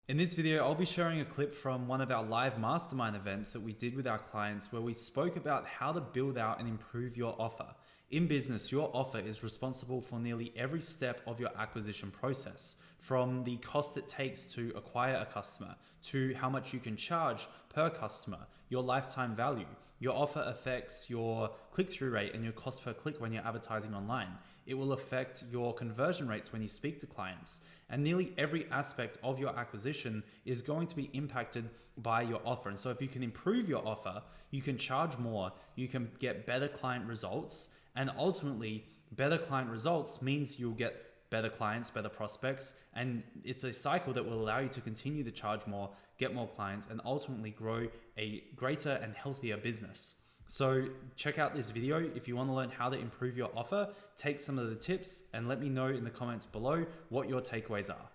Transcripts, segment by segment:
In this video, I'll be sharing a clip from one of our live mastermind events that we did with our clients where we spoke about how to build out and improve your offer. In business, your offer is responsible for nearly every step of your acquisition process, from the cost it takes to acquire a customer, to how much you can charge per customer, your lifetime value. Your offer affects your click-through rate and your cost per click when you're advertising online. It will affect your conversion rates when you speak to clients. And nearly every aspect of your acquisition is going to be impacted by your offer. And so if you can improve your offer, you can charge more, you can get better client results, and ultimately better client results means you'll get better clients, better prospects, and it's a cycle that will allow you to continue to charge more, get more clients, and ultimately grow a greater and healthier business. So check out this video if you want to learn how to improve your offer, take some of the tips, and let me know in the comments below what your takeaways are.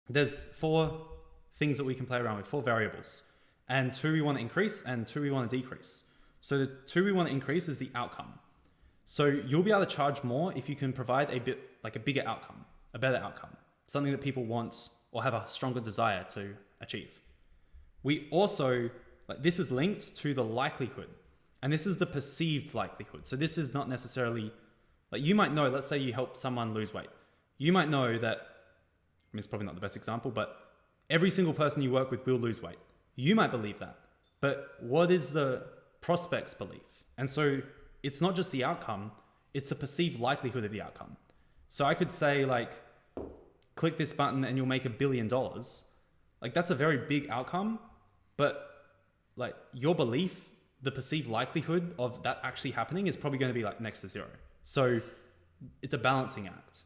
There's 4 things that we can play around with, 4 variables, and 2 we want to increase and 2 we want to decrease. So the 2 we want to increase is the outcome. So you'll be able to charge more if you can provide a bigger outcome, a better outcome, something that people want or have a stronger desire to achieve. We also, this is linked to the likelihood, and this is the perceived likelihood. So this is not necessarily, you might know, let's say you help someone lose weight. You might know that, it's probably not the best example, but every single person you work with will lose weight. You might believe that, but what is the prospect's belief? And so it's not just the outcome, it's the perceived likelihood of the outcome. So I could say click this button and you'll make $1 billion. That's a very big outcome, but your belief, the perceived likelihood of that actually happening is probably going to be next to 0. So it's a balancing act.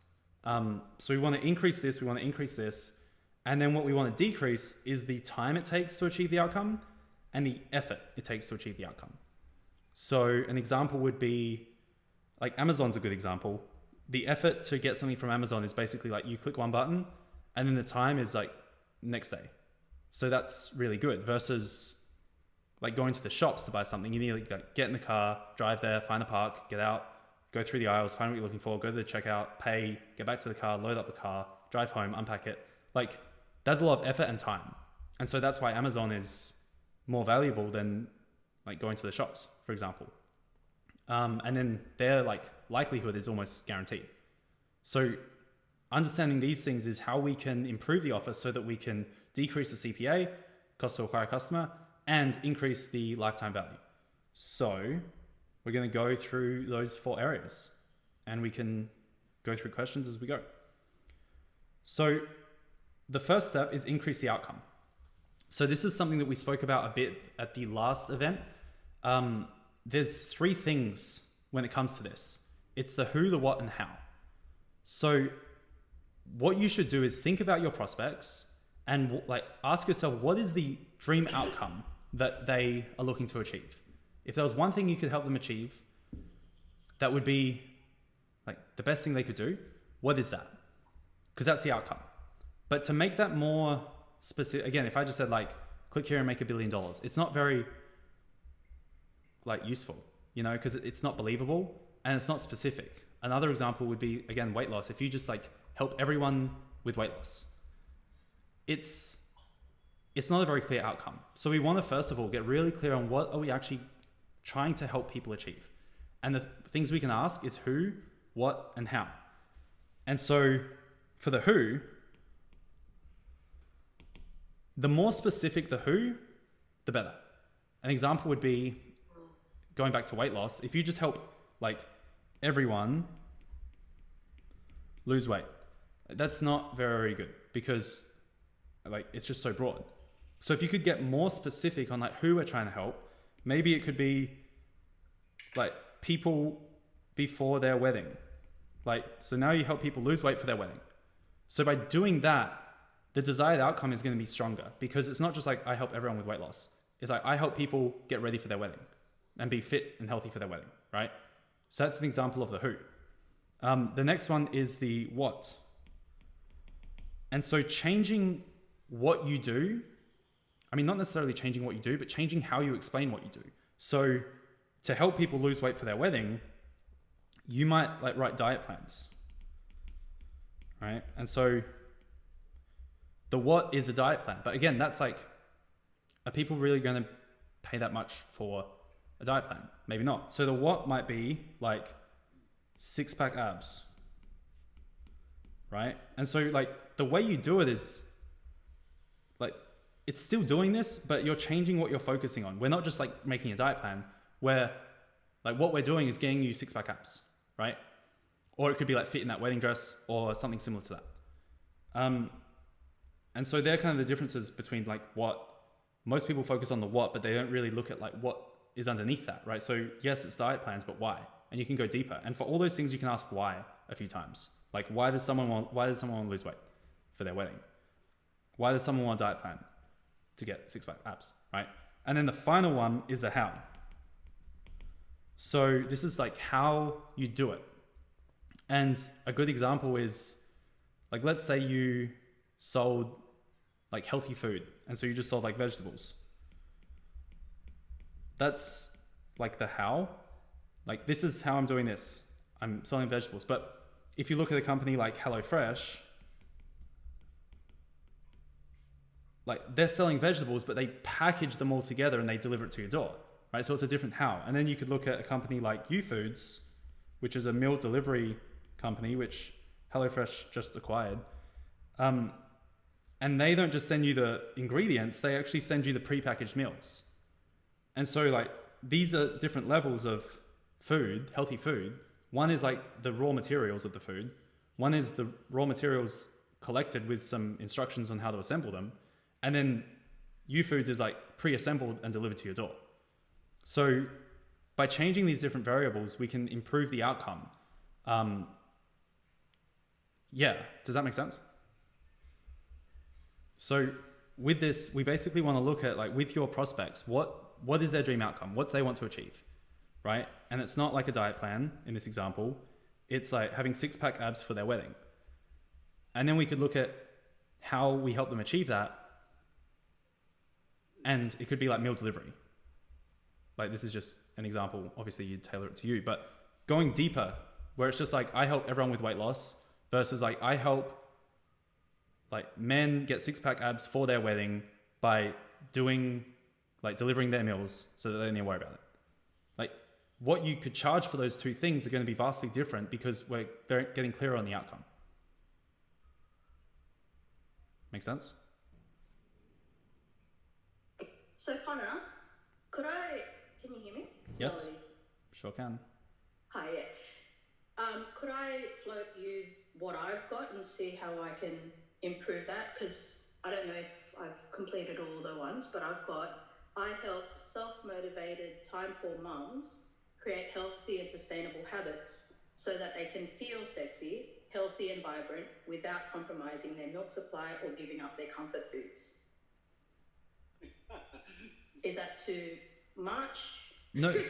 So we want to increase this, we want to increase this. And then what we want to decrease is the time it takes to achieve the outcome and the effort it takes to achieve the outcome. So an example would be, Amazon's a good example. The effort to get something from Amazon is basically you click one button and then the time is next day. So that's really good versus going to the shops to buy something. You need to get in the car, drive there, find a park, get out, go through the aisles, find what you're looking for, go to the checkout, pay, get back to the car, load up the car, drive home, unpack it. That's a lot of effort and time. And so that's why Amazon is more valuable than going to the shops, for example. And then their likelihood is almost guaranteed. So understanding these things is how we can improve the offer so that we can decrease the CPA, cost to acquire a customer, and increase the lifetime value. So we're going to go through those 4 areas and we can go through questions as we go. So the first step is increase the outcome. So this is something that we spoke about a bit at the last event. There's 3 things when it comes to this. It's the who, the what, and how. So what you should do is think about your prospects and ask yourself, what is the dream outcome that they are looking to achieve? If there was one thing you could help them achieve, that would be the best thing they could do. What is that? Because that's the outcome. But to make that more specific, again, if I just said click here and make $1 billion, it's not very useful, because it's not believable and it's not specific. Another example would be, again, weight loss. If you just help everyone with weight loss, it's not a very clear outcome. So we want to first of all get really clear on what are we actually trying to help people achieve. And the things we can ask is who, what, and how. And so for the who, the more specific the who, the better. An example would be, going back to weight loss, if you just help everyone lose weight, that's not very good because it's just so broad. So if you could get more specific on who we're trying to help, maybe it could be people before their wedding. So now you help people lose weight for their wedding. So by doing that, the desired outcome is going to be stronger because it's not just I help everyone with weight loss. It's I help people get ready for their wedding and be fit and healthy for their wedding, right? So that's an example of the who. The next one is the what. And so changing what you do, not necessarily changing what you do, but changing how you explain what you do. So to help people lose weight for their wedding, you might write diet plans, right? And so The what is a diet plan. But again, that's like, are people really going to pay that much for a diet plan? Maybe not. So the what might be like 6-pack abs, right? And so like the way you do it is like, it's still doing this, but you're changing what you're focusing on. We're not just like making a diet plan where like what we're doing is getting you 6-pack abs, right? Or it could be like fit in that wedding dress or something similar to that. And so they're kind of the differences between like what most people focus on the what, but they don't really look at like what is underneath that, right? So yes, it's diet plans, but why? And you can go deeper. And for all those things, you can ask why a few times. Like why does someone want to lose weight for their wedding? Why does someone want a diet plan to get 6-pack abs, right? And then the final one is the how. So this is like how you do it. And a good example is like, let's say you sold like healthy food. And so you just sold like vegetables. That's like the how. Like this is how I'm doing this. I'm selling vegetables. But if you look at a company like HelloFresh, like they're selling vegetables, but they package them all together and they deliver it to your door, right? So it's a different how. And then you could look at a company like YouFoods, which is a meal delivery company, which HelloFresh just acquired. And they don't just send you the ingredients, they actually send you the prepackaged meals. And so like, these are different levels of food, healthy food. One is like the raw materials of the food. One is the raw materials collected with some instructions on how to assemble them. And then YouFoods is like pre-assembled and delivered to your door. So by changing these different variables, we can improve the outcome. Yeah, does that make sense? So with this, we basically want to look at like with your prospects, what is their dream outcome? What do they want to achieve, right? And it's not like a diet plan in this example. It's like having 6-pack abs for their wedding. And then we could look at how we help them achieve that. And it could be like meal delivery. Like this is just an example. Obviously you tailor it to you, but going deeper where it's just like, I help everyone with weight loss versus like, I help like men get 6-pack abs for their wedding by delivering their meals so that they don't need to worry about it. Like what you could charge for those two things are going to be vastly different because we're getting clearer on the outcome. Make sense? So Connor, can you hear me? Yes, sure can. Hi, yeah. Could I float you what I've got and see how I can improve that? Because I don't know if I've completed all the ones, but I help self-motivated, time-poor mums create healthy and sustainable habits so that they can feel sexy, healthy and vibrant without compromising their milk supply or giving up their comfort foods. Is that too much? No. That's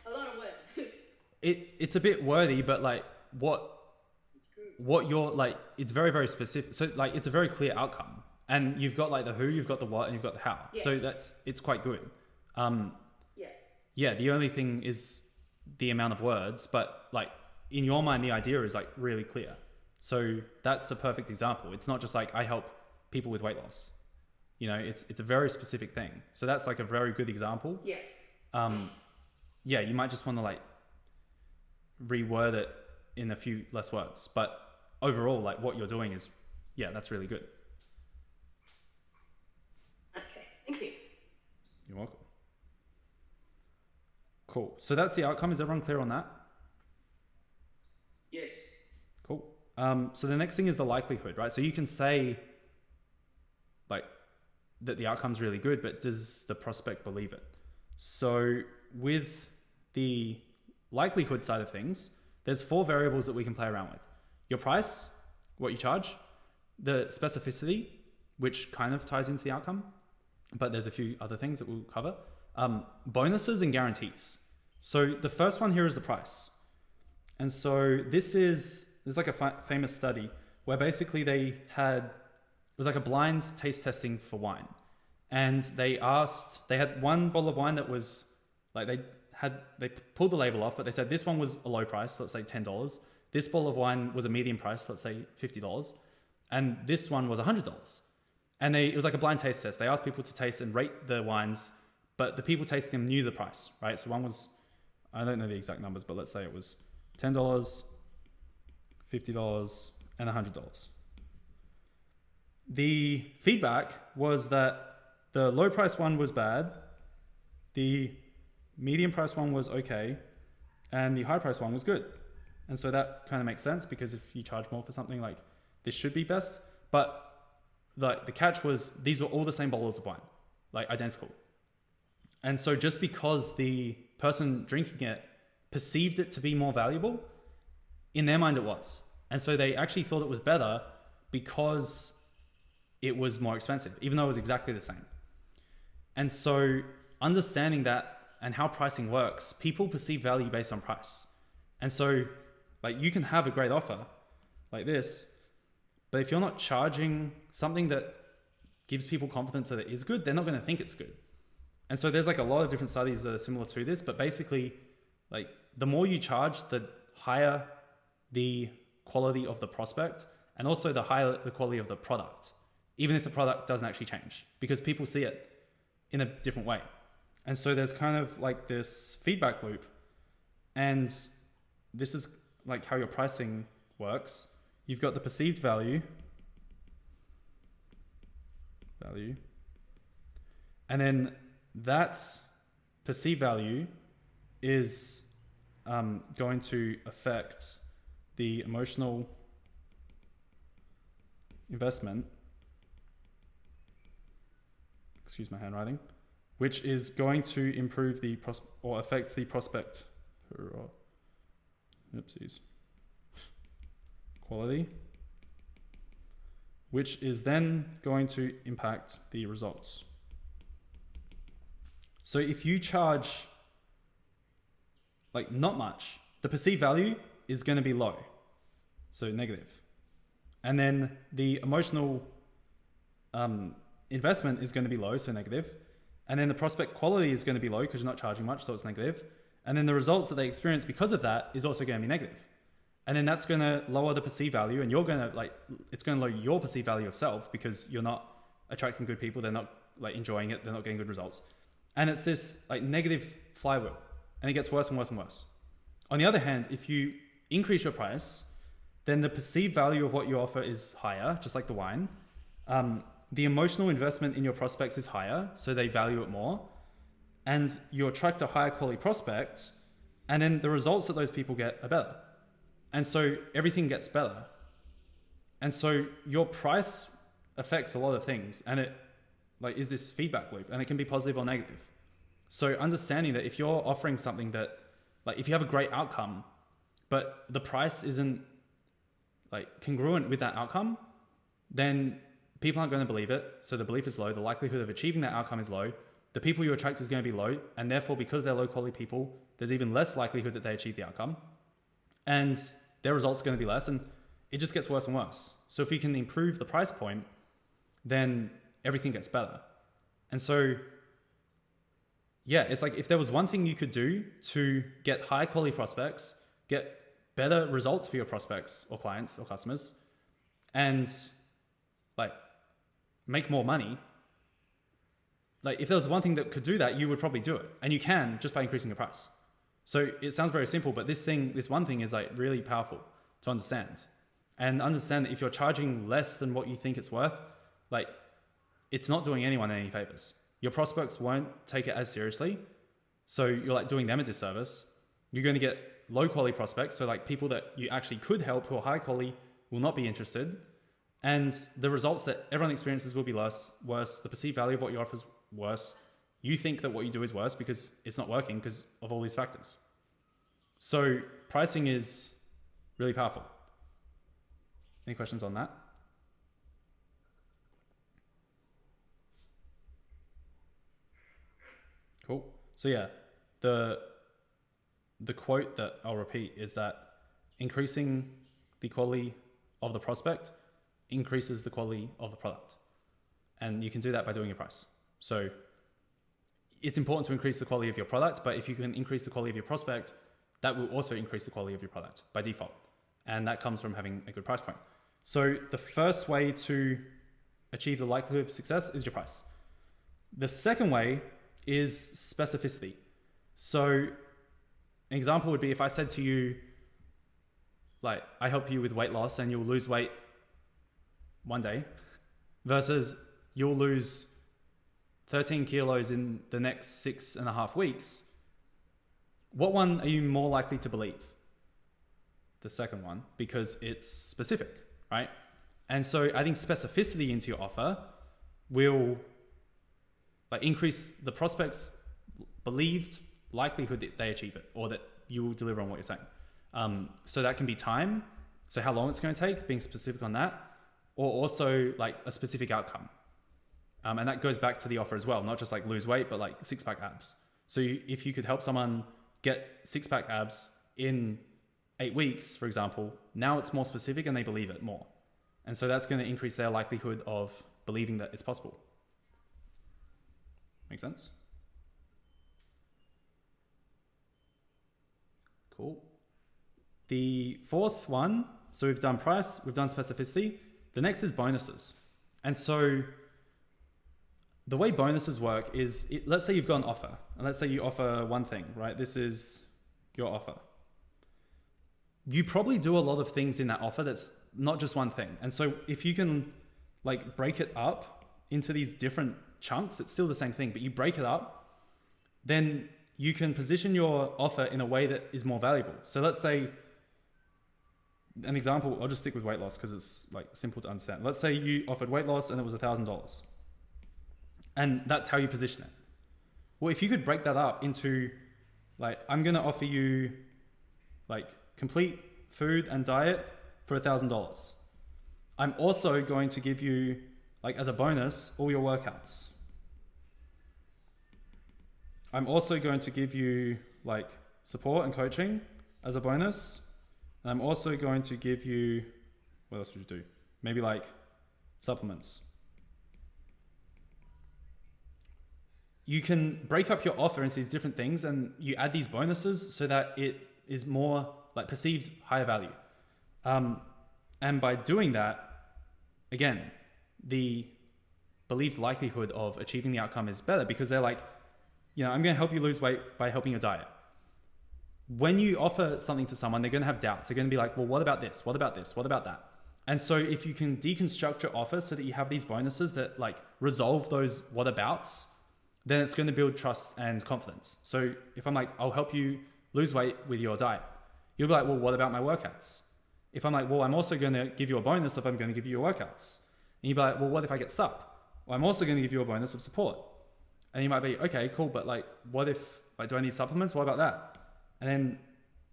a lot of words. It's a bit wordy, but like what you're like, it's very, very specific. So like, it's a very clear outcome and you've got like the who, you've got the what, and you've got the how. Yes. So it's quite good. Yeah, the only thing is the amount of words, but like in your mind, the idea is like really clear. So that's a perfect example. It's not just like, I help people with weight loss. You know, it's a very specific thing. So that's like a very good example. Yeah. Yeah, you might just want to like reword it in a few less words, but overall, like what you're doing is, yeah, that's really good. Okay, thank you. You're welcome. Cool. So that's the outcome. Is everyone clear on that? Yes. Cool. So the next thing is the likelihood, right? So you can say like that the outcome's really good, but does the prospect believe it? So with the likelihood side of things, there's 4 variables that we can play around with. Your price, what you charge, the specificity, which kind of ties into the outcome, but there's a few other things that we'll cover. Bonuses and guarantees. So the first one here is the price. And so there's like a famous study where basically it was like a blind taste testing for wine. And they had one bottle of wine that was like, they pulled the label off, but they said this one was a low price, let's say $10. This bottle of wine was a medium price, let's say $50. and this one was $100. And it was like a blind taste test. They asked people to taste and rate the wines, but the people tasting them knew the price, right? So one was, I don't know the exact numbers, but let's say it was $10, $50, and $100. The feedback was that the low price one was bad, the medium price one was okay, and the high price one was good. And so that kind of makes sense, because if you charge more for something, like, this should be best. But the catch was, these were all the same bottles of wine, like identical. And so just because the person drinking it perceived it to be more valuable, in their mind it was. And so they actually thought it was better because it was more expensive, even though it was exactly the same. And so understanding that and how pricing works, people perceive value based on price. And so, like, you can have a great offer like this, but if you're not charging something that gives people confidence that it is good, they're not going to think it's good. And so there's like a lot of different studies that are similar to this, but basically, like, the more you charge, the higher the quality of the prospect, and also the higher the quality of the product, even if the product doesn't actually change, because people see it in a different way. And so there's kind of like this feedback loop, and this is like how your pricing works. You've got the perceived value, and then that perceived value is going to affect the emotional investment, excuse my handwriting, which is going to improve the or affects the prospect quality, which is then going to impact the results. So if you charge like not much, the perceived value is going to be low, so negative. And then the emotional investment is going to be low, so negative. And then the prospect quality is going to be low because you're not charging much, so it's negative. And then the results that they experience because of that is also going to be negative. And then that's going to lower the perceived value, and you're going to it's going to lower your perceived value of self because you're not attracting good people. They're not like enjoying it. They're not getting good results. And it's this like negative flywheel, and it gets worse and worse and worse. On the other hand, if you increase your price, then the perceived value of what you offer is higher, just like the wine. The emotional investment in your prospects is higher, so they value it more. And you attract a higher quality prospect, and then the results that those people get are better. And so everything gets better. And so your price affects a lot of things, and it like is this feedback loop, and it can be positive or negative. So understanding that if you're offering something that, like, if you have a great outcome, but the price isn't like congruent with that outcome, then people aren't going to believe it. So the belief is low. The likelihood of achieving that outcome is low. The people you attract is going to be low. And therefore, because they're low quality people, there's even less likelihood that they achieve the outcome. And their results are going to be less. And it just gets worse and worse. So if you can improve the price point, then everything gets better. And so, yeah, it's like if there was one thing you could do to get high quality prospects, get better results for your prospects or clients or customers, and like make more money, like if there was one thing that could do that, you would probably do it. And you can just by increasing the price. So it sounds very simple, but this one thing is like really powerful to understand. And understand that if you're charging less than what you think it's worth, like it's not doing anyone any favors. Your prospects won't take it as seriously. So you're like doing them a disservice. You're going to get low quality prospects. So like people that you actually could help who are high quality will not be interested. And the results that everyone experiences will be worse. The perceived value of what you offer is worse. You think that what you do is worse because it's not working because of all these factors. So pricing is really powerful. Any questions on that? Cool. So yeah, the quote that I'll repeat is that increasing the quality of the prospect increases the quality of the product. And you can do that by doing your price. So it's important to increase the quality of your product, but if you can increase the quality of your prospect, that will also increase the quality of your product by default. And that comes from having a good price point. So the first way to achieve the likelihood of success is your price. The second way is specificity. So an example would be if I said to you, like, I help you with weight loss and you'll lose weight one day versus you'll lose 13 kilos in the next 6.5 weeks. What one are you more likely to believe? The second one, because it's specific, right? And so adding specificity into your offer will increase the prospect's believed likelihood that they achieve it or that you will deliver on what you're saying. So that can be time, so how long it's going to take, being specific on that, or also like a specific outcome. And that goes back to the offer as well, not just like lose weight, but like six-pack abs. So if you could help someone get six-pack abs in 8 weeks, for example, now it's more specific and they believe it more. And so that's going to increase their likelihood of believing that it's possible. Make sense? Cool. The fourth one, so we've done price, we've done specificity. The next is bonuses. And so the way bonuses work is, let's say you've got an offer, and let's say you offer one thing, right? This is your offer. You probably do a lot of things in that offer that's not just one thing. And so if you can like break it up into these different chunks, it's still the same thing, but you break it up, then you can position your offer in a way that is more valuable. So let's say an example, I'll just stick with weight loss because it's like simple to understand. Let's say you offered weight loss and it was $1,000 and that's how you position it. Well, if you could break that up into like, I'm going to offer you like complete food and diet for $1,000. I'm also going to give you like as a bonus, all your workouts. I'm also going to give you like support and coaching as a bonus. And I'm also going to give you, what else would you do? Maybe like supplements. You can break up your offer into these different things and you add these bonuses so that it is more like perceived higher value. And by doing that, again, the believed likelihood of achieving the outcome is better because they're like, you know, I'm going to help you lose weight by helping your diet. When you offer something to someone, they're going to have doubts. They're going to be like, well, what about this? What about this? What about that? And so if you can deconstruct your offer so that you have these bonuses that like resolve those what abouts, then it's going to build trust and confidence. So if I'm like, I'll help you lose weight with your diet, you'll be like, well, what about my workouts? If I'm like, well, I'm also going to give you a bonus if I'm going to give you your workouts. And you'd be like, well, what if I get stuck? Well, I'm also going to give you a bonus of support. And you might be, okay, cool. But like, what if, like, do I need supplements? What about that? And then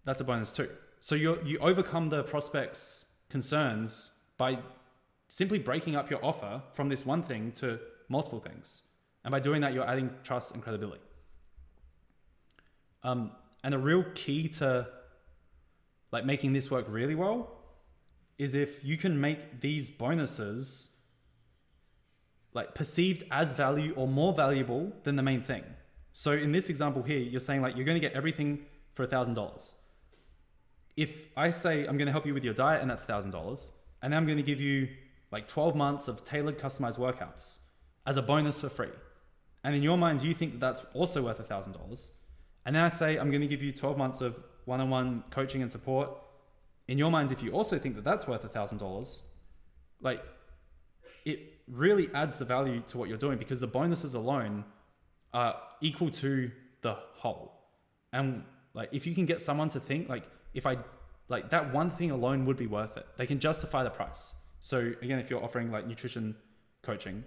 that's a bonus too. So you overcome the prospect's concerns by simply breaking up your offer from this one thing to multiple things. And by doing that, you're adding trust and credibility. And a real key to like making this work really well is if you can make these bonuses like perceived as value or more valuable than the main thing. So in this example here, you're saying like, you're going to get everything for $1,000. If I say I'm going to help you with your diet and that's $1,000, and then I'm going to give you like 12 months of tailored customized workouts as a bonus for free. And in your minds, you think that that's also worth $1,000. And then I say, I'm going to give you 12 months of one-on-one coaching and support. In your minds, if you also think that that's worth $1,000, like it really adds the value to what you're doing because the bonuses alone are equal to the whole. And like, if you can get someone to think like, if I like that one thing alone would be worth it, they can justify the price. So again, if you're offering like nutrition coaching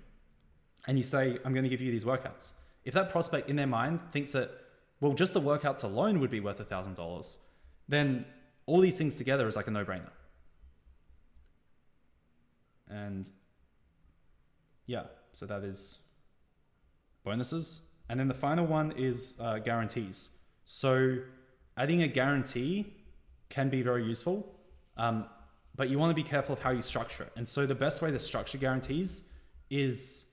and you say, I'm going to give you these workouts, if that prospect in their mind thinks that, well, just the workouts alone would be worth $1,000, then all these things together is like a no-brainer. And yeah, so that is bonuses. And then the final one is guarantees. So adding a guarantee can be very useful, but you want to be careful of how you structure it. And so the best way to structure guarantees is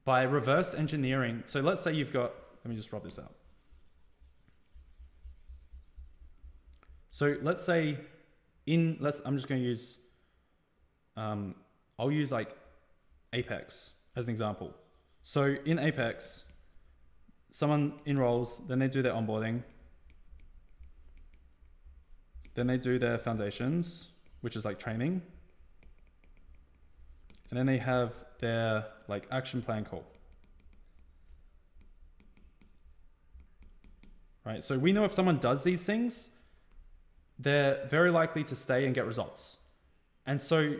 by reverse engineering. So let's say you've got, let me just rub this out. So let's say I'm just going to use I'll use like Apex as an example. So in Apex, someone enrolls, then they do their onboarding, then they do their foundations, which is like training, and then they have their like action plan call. Right? So we know if someone does these things, they're very likely to stay and get results. And so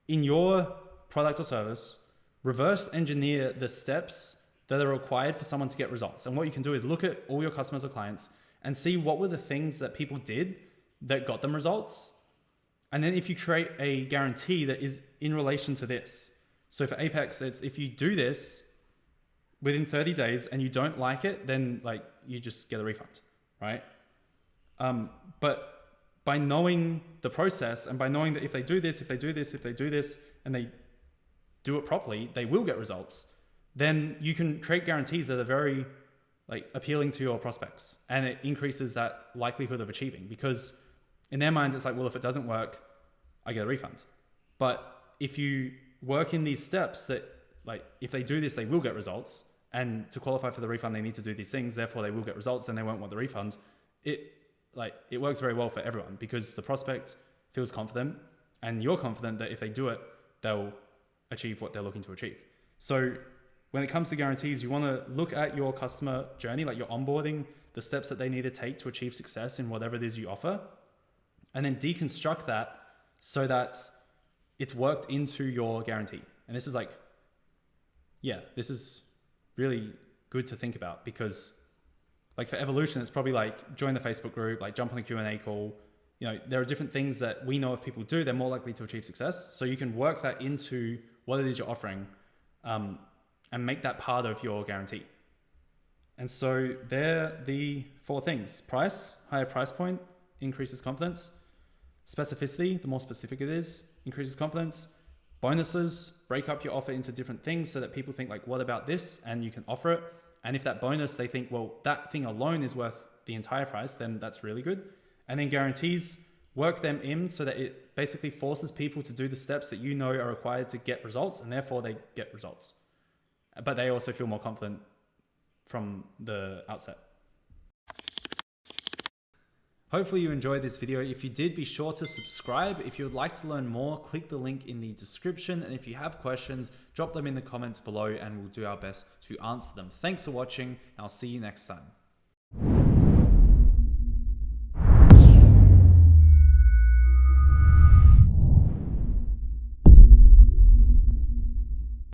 in your product or service, reverse engineer the steps that are required for someone to get results. And what you can do is look at all your customers or clients and see what were the things that people did that got them results. And then if you create a guarantee that is in relation to this. So for Apex, it's if you do this within 30 days and you don't like it, then like you just get a refund, right? But by knowing the process and by knowing that if they do this, if they do this, if they do this, and they do it properly, they will get results, then you can create guarantees that are very like appealing to your prospects, and it increases that likelihood of achieving, because in their minds, it's like, well, if it doesn't work, I get a refund. But if you work in these steps that like, if they do this, they will get results. And to qualify for the refund, they need to do these things. Therefore they will get results. Then they won't want the refund. It works very well for everyone because the prospect feels confident and you're confident that if they do it, they'll achieve what they're looking to achieve. So when it comes to guarantees, you want to look at your customer journey, like your onboarding, the steps that they need to take to achieve success in whatever it is you offer, and then deconstruct that so that it's worked into your guarantee. And this is like, yeah, this is really good to think about, because like for evolution, it's probably like join the Facebook group, like jump on a Q&A call. You know, there are different things that we know if people do, they're more likely to achieve success. So you can work that into what it is you're offering, and make that part of your guarantee. And so they're the 4 things. Price, higher price point, increases confidence. Specificity, the more specific it is, increases confidence. Bonuses, break up your offer into different things so that people think like, what about this? And you can offer it. And if that bonus, they think, well, that thing alone is worth the entire price, then that's really good. And then guarantees, work them in so that it basically forces people to do the steps that you know are required to get results, and therefore they get results. But they also feel more confident from the outset. Hopefully you enjoyed this video. If you did, be sure to subscribe. If you would like to learn more, click the link in the description. And if you have questions, drop them in the comments below and we'll do our best to answer them. Thanks for watching. I'll see you next time.